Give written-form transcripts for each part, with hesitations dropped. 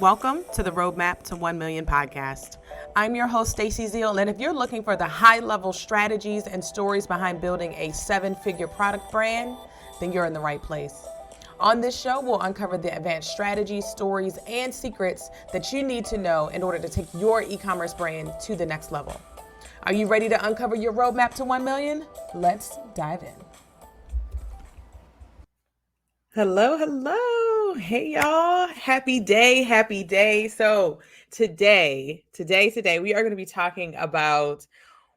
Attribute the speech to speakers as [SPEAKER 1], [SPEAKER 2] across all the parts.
[SPEAKER 1] Welcome to the Roadmap to 1 Million podcast. I'm your host, Stacey Zeal, and if you're looking for the high-level strategies and stories behind building a seven-figure product brand, then you're in the right place. On this show, we'll uncover the advanced strategies, stories, and secrets that you need to know in order to take your e-commerce brand to the next level. Are you ready to uncover your roadmap to 1 million? Let's dive in. Hello. Hey, y'all. Happy day. So today, we are going to be talking about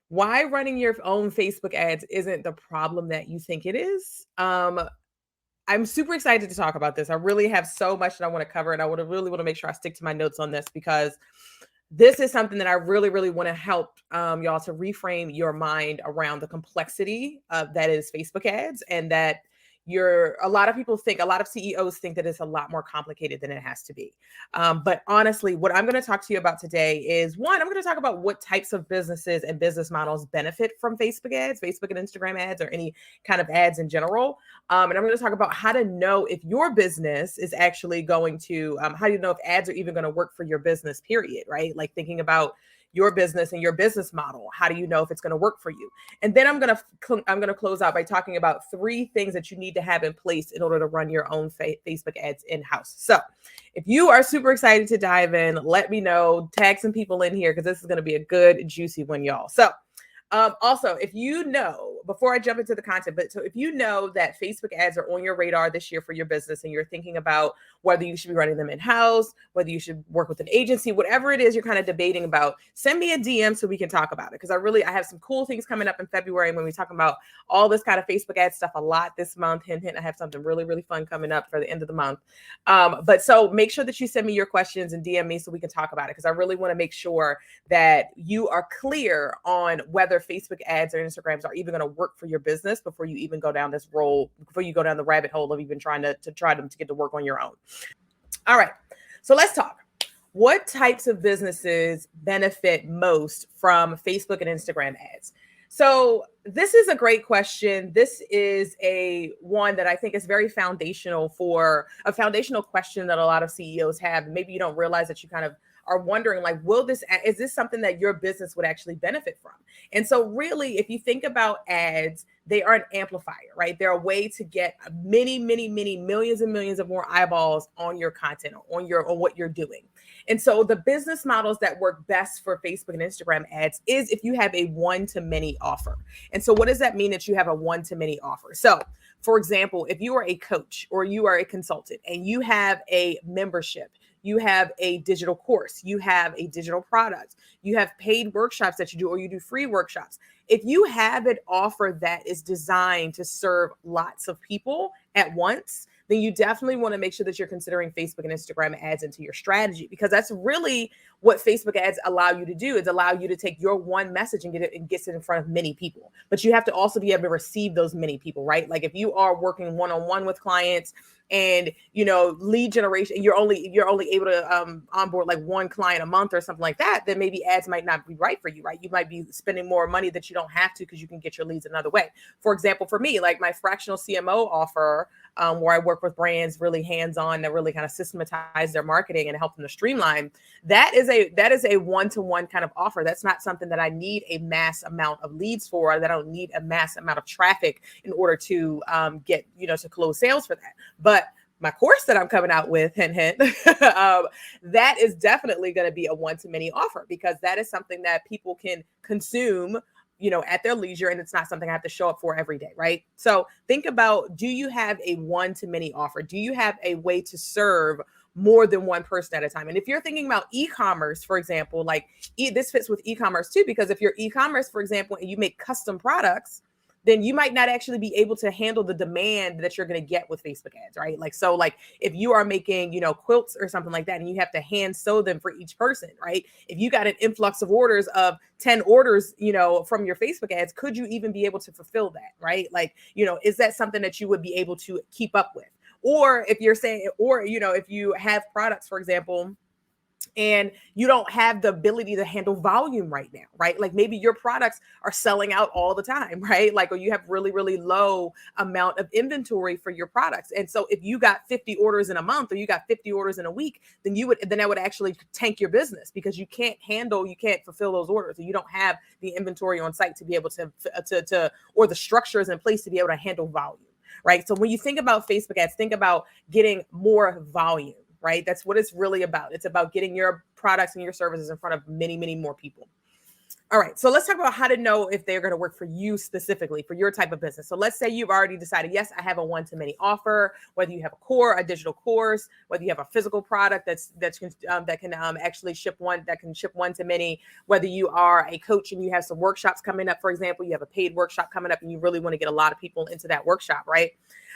[SPEAKER 1] why running your own Facebook ads isn't the problem that you think it is. I'm super excited to talk about this. I really have so much that I want to cover, and I really want to make sure I stick to my notes on this because this is something that I really want to help y'all to reframe your mind around the complexity that is Facebook ads, and that a lot of CEOs think that it's a lot more complicated than it has to be. But honestly, what I'm going to talk to you about today is one, I'm going to talk about what types of businesses and business models benefit from Facebook ads, Facebook and Instagram ads, or any kind of ads in general. And I'm going to talk about how to know if your business is actually going to, how do you know if ads are even going to work for your business, period, right? Like thinking about your business and your business model. How do you know if it's going to work for you? And then I'm going to close out by talking about 3 things that you need to have in place in order to run your own Facebook ads in-house. So if you are super excited to dive in, let me know, tag some people in here because this is going to be a good, juicy one, y'all. So also, if you know, before I jump into the content, so if you know that Facebook ads are on your radar this year for your business and you're thinking about whether you should be running them in-house, whether you should work with an agency, whatever it is you're kind of debating about, send me a DM so we can talk about it. Because I have some cool things coming up in February when we talk about all this kind of Facebook ad stuff a lot this month. Hint, I have something really fun coming up for the end of the month. But so make sure that you send me your questions and DM me so we can talk about it, because I really want to make sure that you are clear on whether Facebook ads or Instagrams are even going to work for your business before you even go down this role, before you go down the rabbit hole of even trying to get to work on your own. All right, so let's talk. What types of businesses benefit most from Facebook and Instagram ads? So this is a great question. This is one that I think is very foundational question that a lot of CEOs have. Maybe you don't realize that you kind of are wondering, like, is this something that your business would actually benefit from? And so really, if you think about ads, they are an amplifier, right? They're a way to get many millions and millions of more eyeballs on your content, on what you're doing. And so the business models that work best for Facebook and Instagram ads is if you have a one-to-many offer. And so what does that mean that you have a one-to-many offer? So for example, if you are a coach or you are a consultant and you have a membership, you have a digital course, you have a digital product, you have paid workshops that you do, or you do free workshops. If you have an offer that is designed to serve lots of people at once, then you definitely want to make sure that you're considering Facebook and Instagram ads into your strategy, because that's really what Facebook ads allow you to do, is allow you to take your one message and get it in front of many people. But you have to also be able to receive those many people, right? Like if you are working one-on-one with clients and, lead generation, you're only able to onboard like one client a month or something like that, then maybe ads might not be right for you, right? You might be spending more money that you don't have to because you can get your leads another way. For example, for me, like my fractional CMO offer, where I work with brands really hands-on to really kind of systematize their marketing and help them to streamline, that is a one-to-one kind of offer. That's not something that I need a mass amount of leads for, that I don't need a mass amount of traffic in order to get, to close sales for that. But my course that I'm coming out with, hint, that is definitely going to be a one-to-many offer, because that is something that people can consume at their leisure, and it's not something I have to show up for every day, right? So think about, do you have a one-to-many offer? Do you have a way to serve more than one person at a time? And if you're thinking about e-commerce, for example, like this fits with e-commerce too, because if you're e-commerce, for example, and you make custom products, then you might not actually be able to handle the demand that you're going to get with Facebook ads, right? Like if you are making, quilts or something like that, and you have to hand sew them for each person, right? If you got an influx of orders of 10 orders, from your Facebook ads, could you even be able to fulfill that, right? Like, is that something that you would be able to keep up with? Or if you're saying, if you have products, for example, and you don't have the ability to handle volume right now, right? Like maybe your products are selling out all the time, right? Like, or you have really, really low amount of inventory for your products. And so if you got 50 orders in a month or you got 50 orders in a week, then that would actually tank your business because you can't fulfill those orders, or you don't have the inventory on site to be able to or the structures in place to be able to handle volume, right? So when you think about Facebook ads, think about getting more volume, right? That's what it's really about. It's about getting your products and your services in front of many, many more people. All right, so let's talk about how to know if they're going to work for you specifically, for your type of business. So let's say you've already decided, yes, I have a one-to-many offer, whether you have a digital course, whether you have a physical product that can actually ship one to many, whether you are a coach and you have some workshops coming up, for example, you have a paid workshop coming up and you really want to get a lot of people into that workshop, right?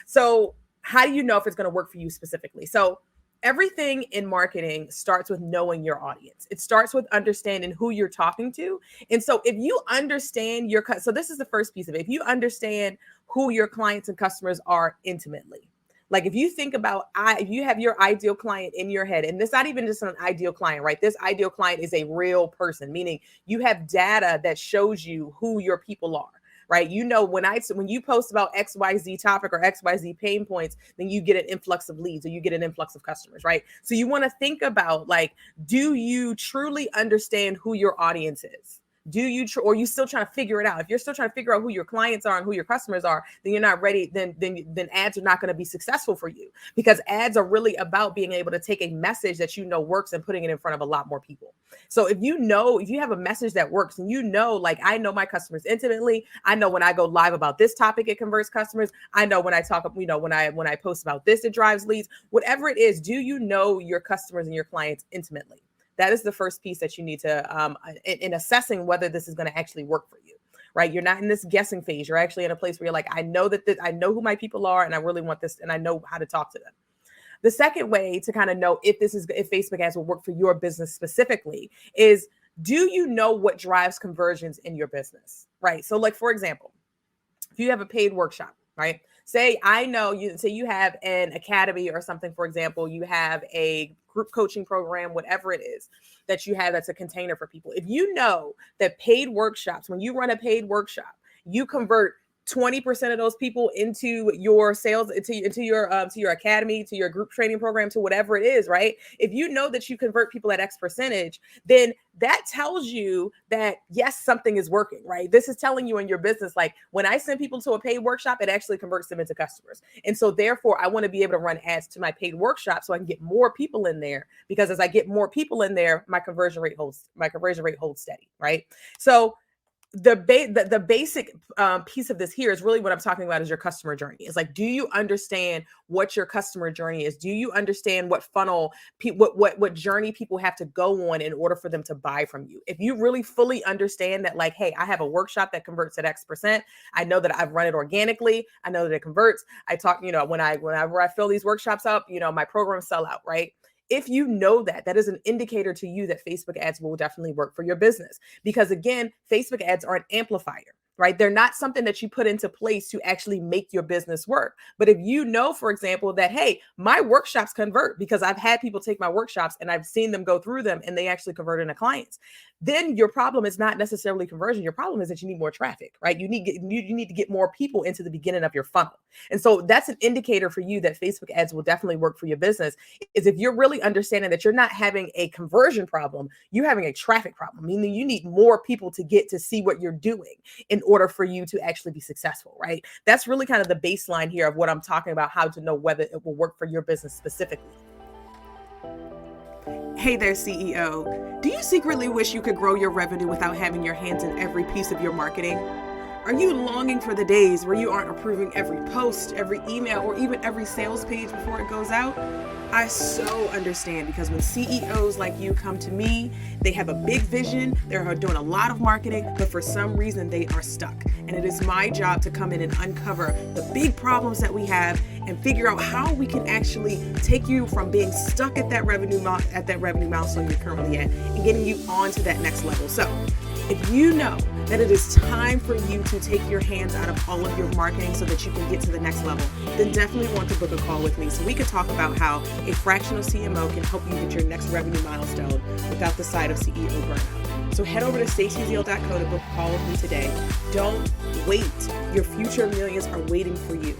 [SPEAKER 1] So how do you know if it's going to work for you specifically? So everything in marketing starts with knowing your audience. It starts with understanding who you're talking to. And so if you understand so this is the first piece of it. If you understand who your clients and customers are intimately, like if you think about, if you have your ideal client in your head, and this not even just an ideal client, right? This ideal client is a real person, meaning you have data that shows you who your people are. Right. You know, when you post about XYZ topic or XYZ pain points, then you get an influx of leads or you get an influx of customers. Right. So you want to think about, like, do you truly understand who your audience is? Or are you still trying to figure it out? If you're still trying to figure out who your clients are and who your customers are, then you're not ready. Then ads are not going to be successful for you, because ads are really about being able to take a message that you know works and putting it in front of a lot more people. So if you have a message that works and you know, like, I know my customers intimately, I know when I go live about this topic, it converts customers. I know when I talk, when I post about this, it drives leads, whatever it is. Do you know your customers and your clients intimately? That is the first piece that you need to, in assessing whether this is going to actually work for you, right? You're not in this guessing phase. You're actually in a place where you're like, I know I know who my people are, and I really want this, and I know how to talk to them. The second way to kind of know if Facebook ads will work for your business specifically is, do you know what drives conversions in your business, right? So, like, for example, if you have a paid workshop, right? Say you have an academy or something, for example, you have a group coaching program, whatever it is that you have that's a container for people. If you know that paid workshops, when you run a paid workshop, you convert 20% of those people into your sales, into your academy, to your group training program, to whatever it is, right? If you know that you convert people at X percentage, then that tells you that, yes, something is working, right? This is telling you in your business, like, when I send people to a paid workshop, it actually converts them into customers. And so therefore, I want to be able to run ads to my paid workshop so I can get more people in there, because as I get more people in there, my conversion rate holds steady, right? So the basic piece of this here is really what I'm talking about is your customer journey. It's like, do you understand what your customer journey is? Do you understand what funnel, what journey people have to go on in order for them to buy from you? If you really fully understand that, like, hey, I have a workshop that converts at X percent. I know that I've run it organically. I know that it converts. I talk, whenever I fill these workshops up, my programs sell out, right? If you know that is an indicator to you that Facebook ads will definitely work for your business. Because again, Facebook ads are an amplifier, right? They're not something that you put into place to actually make your business work. But if you know, for example, that, hey, my workshops convert because I've had people take my workshops and I've seen them go through them and they actually convert into clients, then your problem is not necessarily conversion. Your problem is that you need more traffic, right? You need to get more people into the beginning of your funnel. And so that's an indicator for you that Facebook ads will definitely work for your business, is if you're really understanding that you're not having a conversion problem, you're having a traffic problem, meaning you need more people to get to see what you're doing in order for you to actually be successful, right? That's really kind of the baseline here of what I'm talking about, how to know whether it will work for your business specifically. Hey there, CEO. Do you secretly wish you could grow your revenue without having your hands in every piece of your marketing? Are you longing for the days where you aren't approving every post, every email, or even every sales page before it goes out? I so understand, because when CEOs like you come to me, they have a big vision, they're doing a lot of marketing, but for some reason they are stuck. And it is my job to come in and uncover the big problems that we have and figure out how we can actually take you from being stuck at that revenue milestone you're currently at and getting you on to that next level. So If you know that it is time for you to take your hands out of all of your marketing so that you can get to the next level, then definitely want to book a call with me so we can talk about how a fractional CMO can help you get your next revenue milestone without the side of CEO burnout. So head over to staceyzeal.co to book a call with me today. Don't wait. Your future millions are waiting for you.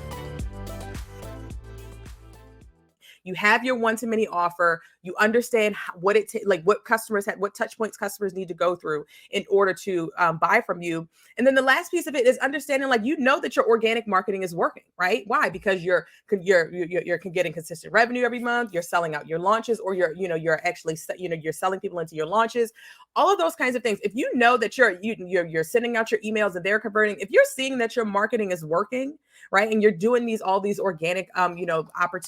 [SPEAKER 1] You have your one-to-many offer. You understand what what customers have, what touch points customers need to go through in order to buy from you. And then the last piece of it is understanding, that your organic marketing is working, right? Why? Because you're getting consistent revenue every month. You're selling out your launches, or you're actually you're selling people into your launches. All of those kinds of things. If you know that you're sending out your emails and they're converting, if you're seeing that your marketing is working, right, and you're doing all these organic,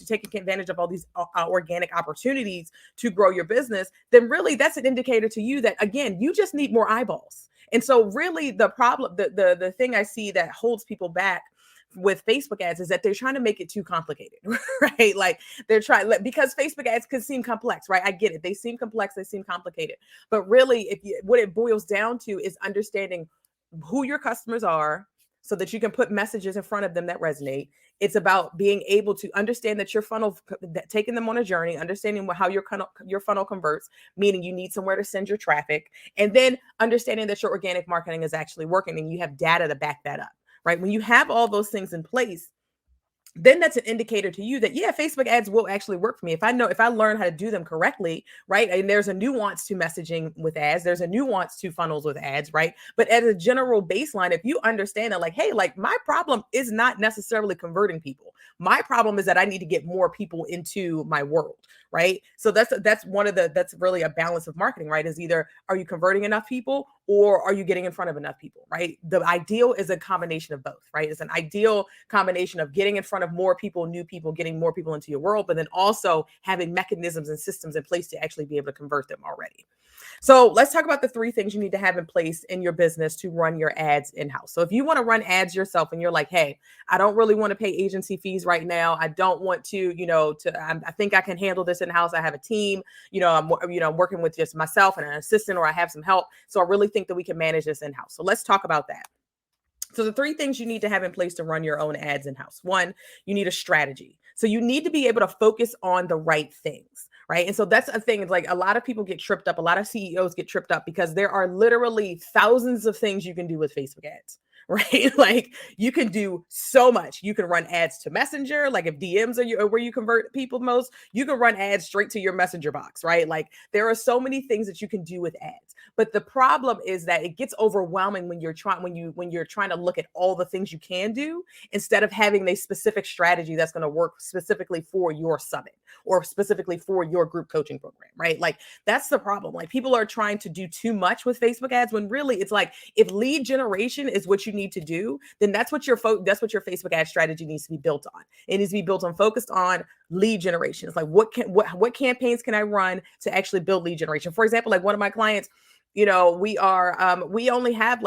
[SPEAKER 1] taking advantage of all these organic opportunities to grow your business, then really that's an indicator to you that, again, you just need more eyeballs. And so really the problem, the thing I see that holds people back with Facebook ads is that they're trying to make it too complicated, right? Like they're trying, because Facebook ads could seem complex, right? I get it. They seem complex. They seem complicated. But really, what it boils down to is understanding who your customers are, so that you can put messages in front of them that resonate. It's about being able to understand that your funnel, taking them on a journey, understanding how your funnel converts, meaning you need somewhere to send your traffic, and then understanding that your organic marketing is actually working and you have data to back that up, right? When you have all those things in place, then that's an indicator to you that, yeah, Facebook ads will actually work for me. If I learn how to do them correctly, right? And there's a nuance to messaging with ads. There's a nuance to funnels with ads, right? But as a general baseline, if you understand that, hey, my problem is not necessarily converting people. My problem is that I need to get more people into my world, right? So that's really a balance of marketing, right? Is either, are you converting enough people, or are you getting in front of enough people, right? The ideal is a combination of both, right? It's an ideal combination of getting in front of more people, new people, getting more people into your world, but then also having mechanisms and systems in place to actually be able to convert them already. So let's talk about the 3 things you need to have in place in your business to run your ads in-house. So if you want to run ads yourself and you're like, hey, I don't really want to pay agency fees right now. I don't want to, I think I can handle this in-house. I have a team, I'm working with just myself and an assistant, or I have some help. So I really think that we can manage this in-house. So let's talk about that. So the 3 things you need to have in place to run your own ads in-house. 1, you need a strategy. So you need to be able to focus on the right things, right? And so that's a thing. It's like a lot of people get tripped up. A lot of CEOs get tripped up because there are literally thousands of things you can do with Facebook ads, right? Like you can do so much. You can run ads to Messenger. Like if DMs are where you convert people most, you can run ads straight to your Messenger box, right? Like there are so many things that you can do with ads. But the problem is that it gets overwhelming when you're trying to look at all the things you can do, instead of having a specific strategy that's going to work specifically for your summit or specifically for your group coaching program, right? Like that's the problem. Like people are trying to do too much with Facebook ads when really it's like, if lead generation is what you need to do, then that's what your Facebook ad strategy needs to be built on. It needs to be built on, focused on lead generation. It's like what campaigns can I run to actually build lead generation? For example, like one of my clients, we only have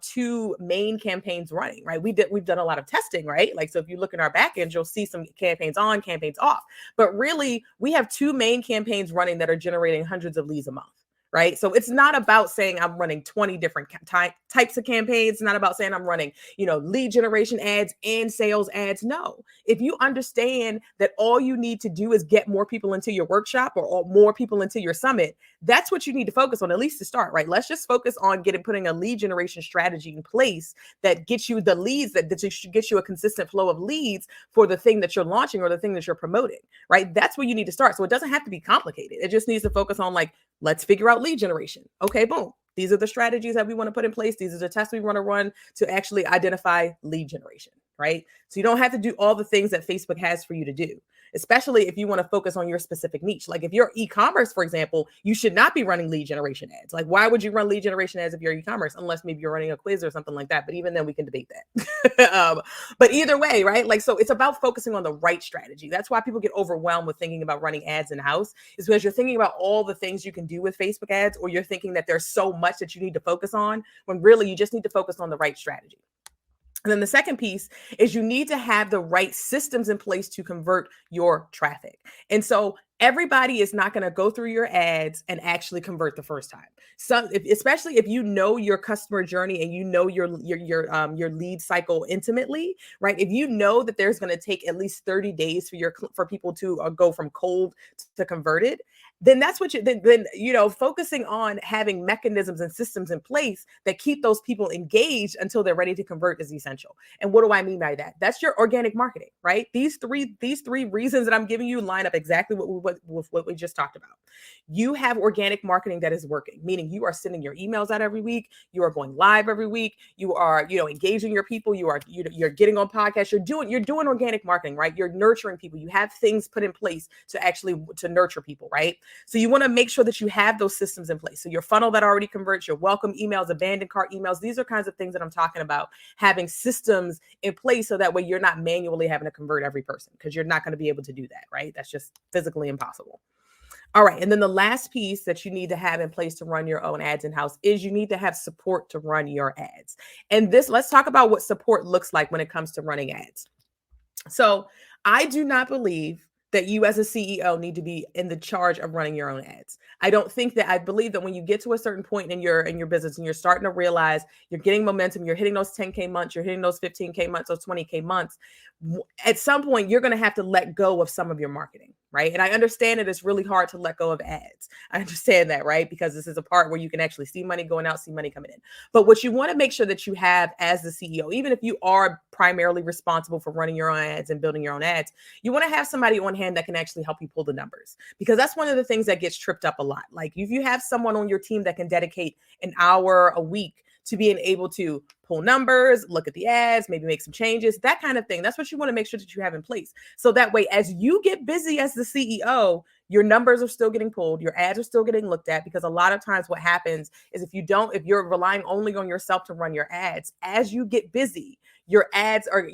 [SPEAKER 1] 2 main campaigns running, right? We've done a lot of testing, right? Like, so if you look in our back end, you'll see some campaigns on, campaigns off, but really we have 2 main campaigns running that are generating hundreds of leads a month. Right. So it's not about saying I'm running 20 different types of campaigns. It's not about saying I'm running, lead generation ads and sales ads. No, if you understand that all you need to do is get more people into your workshop or more people into your summit, that's what you need to focus on, at least to start, right? Let's just focus on putting a lead generation strategy in place that gets you the leads, that gets you a consistent flow of leads for the thing that you're launching or the thing that you're promoting, right? That's where you need to start. So it doesn't have to be complicated. It just needs to focus on let's figure out lead generation. Okay, boom. These are the strategies that we want to put in place. These are the tests we want to run to actually identify lead generation, right? So you don't have to do all the things that Facebook has for you to do, especially if you want to focus on your specific niche. Like if you're e-commerce, for example, you should not be running lead generation ads. Like why would you run lead generation ads if you're e-commerce? Unless maybe you're running a quiz or something like that. But even then we can debate that. But either way, right? Like, so it's about focusing on the right strategy. That's why people get overwhelmed with thinking about running ads in-house, is because you're thinking about all the things you can do with Facebook ads, or you're thinking that there's so much that you need to focus on, when really you just need to focus on the right strategy. And then the second piece is you need to have the right systems in place to convert your traffic. And so everybody is not going to go through your ads and actually convert the first time. Especially if you know your customer journey and you know your lead cycle intimately, right? If you know that there's going to take at least 30 days for people to go from cold to converted, then that's what then focusing on having mechanisms and systems in place that keep those people engaged until they're ready to convert is essential. And what do I mean by that? That's your organic marketing, right? These three reasons that I'm giving you line up exactly what we just talked about. You have organic marketing that is working, meaning you are sending your emails out every week, you are going live every week, you are engaging your people, you're getting on podcasts, you're doing organic marketing, right? You're nurturing people, you have things put in place to nurture people, right? So you want to make sure that you have those systems in place. So your funnel that already converts, your welcome emails, abandoned cart emails, these are kinds of things that I'm talking about, having systems in place so that way you're not manually having to convert every person, because you're not going to be able to do that, right? That's just physically impossible. All right. And then the last piece that you need to have in place to run your own ads in-house is you need to have support to run your ads. And let's talk about what support looks like when it comes to running ads. So I do not believe that you as a CEO need to be in the charge of running your own ads. I believe that when you get to a certain point in your business and you're starting to realize you're getting momentum, you're hitting those 10K months, you're hitting those 15K months, those 20K months, at some point you're going to have to let go of some of your marketing, right? And I understand that it's really hard to let go of ads. I understand that, right? Because this is a part where you can actually see money going out, see money coming in. But what you want to make sure that you have as the CEO, even if you are primarily responsible for running your own ads and building your own ads, you want to have somebody on hand that can actually help you pull the numbers, because that's one of the things that gets tripped up a lot. Like if you have someone on your team that can dedicate an hour a week to being able to pull numbers, look at the ads, maybe make some changes, that kind of thing. That's what you want to make sure that you have in place. So that way, as you get busy as the CEO, your numbers are still getting pulled, your ads are still getting looked at, because a lot of times what happens is if you're relying only on yourself to run your ads, as you get busy, your ads are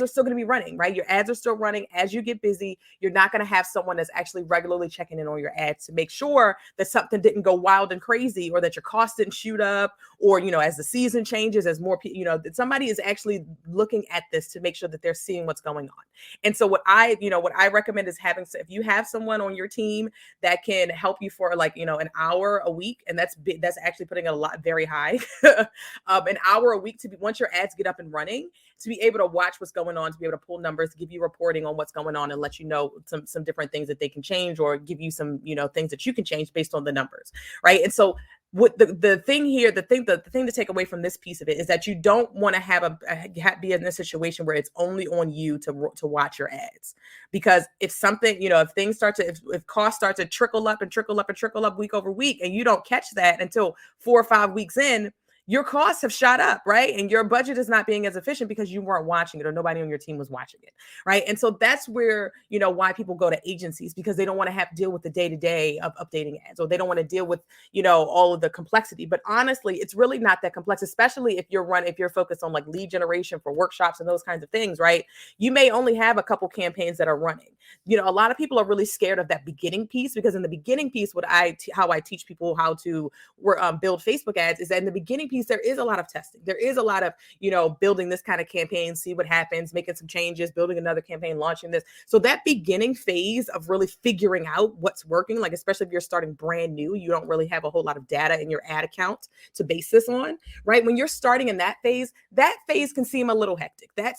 [SPEAKER 1] still going to be running, right? Your ads are still running. As you get busy, you're not going to have someone that's actually regularly checking in on your ads to make sure that something didn't go wild and crazy, or that your costs didn't shoot up, or, as the season changes, as more people, that somebody is actually looking at this to make sure that they're seeing what's going on. And so what I recommend is if you have someone on your team that can help you for an hour a week, and that's actually putting it a lot very high, an hour a week once your ads get up and running, to be able to watch what's going on, to be able to pull numbers, to give you reporting on what's going on, and let you know some different things that they can change, or give you some, things that you can change based on the numbers, right? And so what the thing to take away from this piece of it is that you don't want to be in a situation where it's only on you to watch your ads, because if something, if costs start to trickle up and trickle up and trickle up week over week, and you don't catch that until 4 or 5 weeks in, your costs have shot up, right? And your budget is not being as efficient because you weren't watching it, or nobody on your team was watching it, right? And so that's where, why people go to agencies, because they don't want to have to deal with the day-to-day of updating ads, or they don't want to deal with, all of the complexity. But honestly, it's really not that complex, especially if you're focused on like lead generation for workshops and those kinds of things, right? You may only have a couple campaigns that are running. A lot of people are really scared of that beginning piece, because in the beginning piece, how I teach people how to build Facebook ads is that in the beginning piece, there is a lot of testing. There is a lot of, building this kind of campaign, see what happens, making some changes, building another campaign, launching this. So that beginning phase of really figuring out what's working, like especially if you're starting brand new, you don't really have a whole lot of data in your ad account to base this on, right? When you're starting in that phase can seem a little hectic. That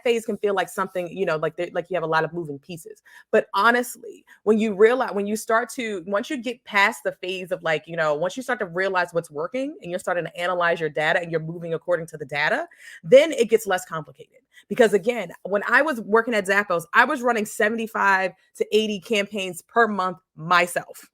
[SPEAKER 1] phase can feel like something, like you have a lot of moving pieces. But honestly, once you get past the phase of once you start to realize what's working and you're starting to analyze your data and you're moving according to the data, then it gets less complicated. Because again, when I was working at Zappos, I was running 75 to 80 campaigns per month myself.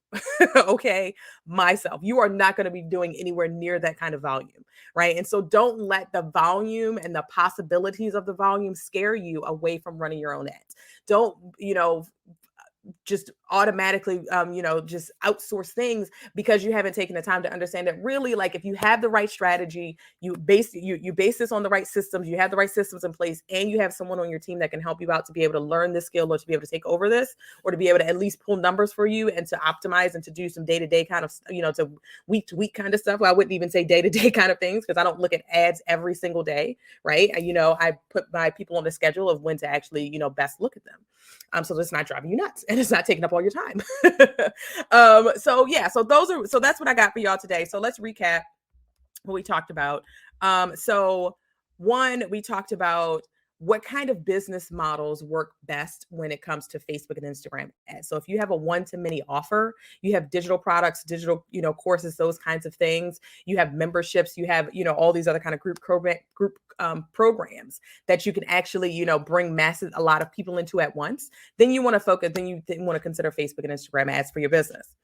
[SPEAKER 1] Okay, myself. You are not going to be doing anywhere near that kind of volume, right? And so don't let the volume and the possibilities of the volume scare you away from running your own ads. Don't, just automatically, just outsource things because you haven't taken the time to understand that really, like, if you have the right strategy, you base this on the right systems, you have the right systems in place, and you have someone on your team that can help you out to be able to learn this skill or to be able to take over this or to be able to at least pull numbers for you and to optimize and to do some day-to-day kind of, to week-to-week kind of stuff. Well, I wouldn't even say day-to-day kind of things because I don't look at ads every single day, right? I put my people on the schedule of when to actually, best look at them. So it's not driving you nuts and it's not taking up all your time. So that's what I got for y'all today. So let's recap what we talked about. So one, we talked about what kind of business models work best when it comes to Facebook and Instagram ads. So if you have a one-to-many offer, you have digital products, digital, courses, those kinds of things. You have memberships, you have, all these other kind of group programs that you can actually, bring a lot of people into at once. Then you want to focus, then you want to consider Facebook and Instagram ads for your business.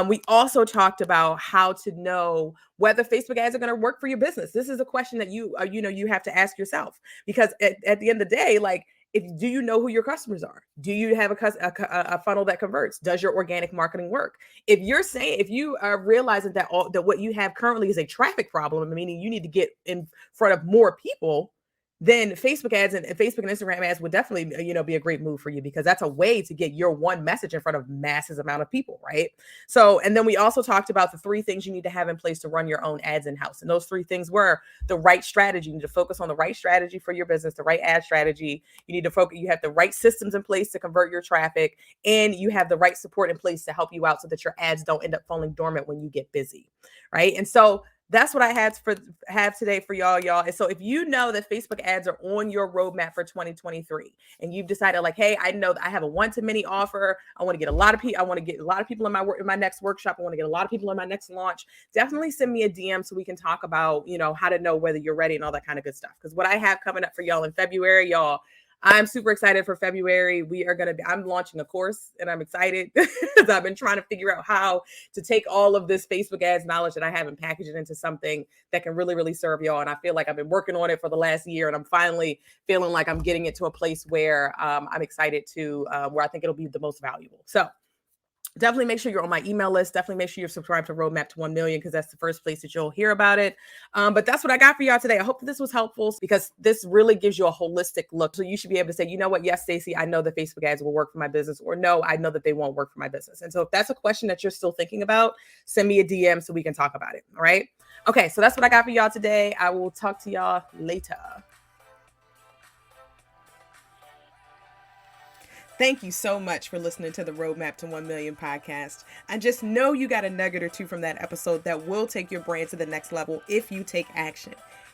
[SPEAKER 1] We also talked about how to know whether Facebook ads are going to work for your business. This is a question that you have to ask yourself, because at the end of the day, like, do you know who your customers are? Do you have a funnel that converts? Does your organic marketing work? If you are realizing that what you have currently is a traffic problem, meaning you need to get in front of more people, then Facebook ads and Facebook and Instagram ads would definitely, be a great move for you, because that's a way to get your one message in front of masses amount of people, right? So, and then we also talked about the 3 things you need to have in place to run your own ads in-house. And those 3 things were the right strategy. You need to focus on the right strategy for your business, the right ad strategy. You need to focus, you have the right systems in place to convert your traffic, and you have the right support in place to help you out so that your ads don't end up falling dormant when you get busy, right? And so that's what I have today for y'all. And so if you know that Facebook ads are on your roadmap for 2023, and you've decided, like, hey, I know that I have a one-to-many offer. I want to get a lot of people. I want to get a lot of people in my next workshop. I want to get a lot of people in my next launch. Definitely send me a DM so we can talk about, how to know whether you're ready and all that kind of good stuff. Because what I have coming up for y'all in February, y'all, I'm super excited for February. I'm launching a course, and I'm excited because I've been trying to figure out how to take all of this Facebook ads knowledge that I have and package it into something that can really, really serve y'all. And I feel like I've been working on it for the last year, and I'm finally feeling like I'm getting it to a place where I'm excited to, where I think it'll be the most valuable. So definitely make sure you're on my email list. Definitely make sure you're subscribed to Roadmap to 1 Million, because that's the first place that you'll hear about it. But that's what I got for y'all today. I hope that this was helpful, because this really gives you a holistic look. So you should be able to say, you know what? Yes, Stacey, I know that Facebook ads will work for my business, or no, I know that they won't work for my business. And so if that's a question that you're still thinking about, send me a DM so we can talk about it. All right. Okay. So that's what I got for y'all today. I will talk to y'all later. Thank you so much for listening to the Roadmap to 1 Million podcast. I just know you got a nugget or two from that episode that will take your brand to the next level if you take action.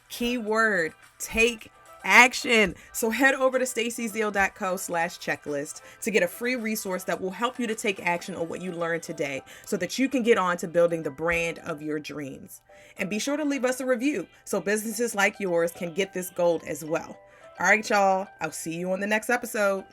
[SPEAKER 1] Keyword, take action. So head over to staceyzeal.co/checklist to get a free resource that will help you to take action on what you learned today, so that you can get on to building the brand of your dreams. And be sure to leave us a review so businesses like yours can get this gold as well. All right, y'all. I'll see you on the next episode.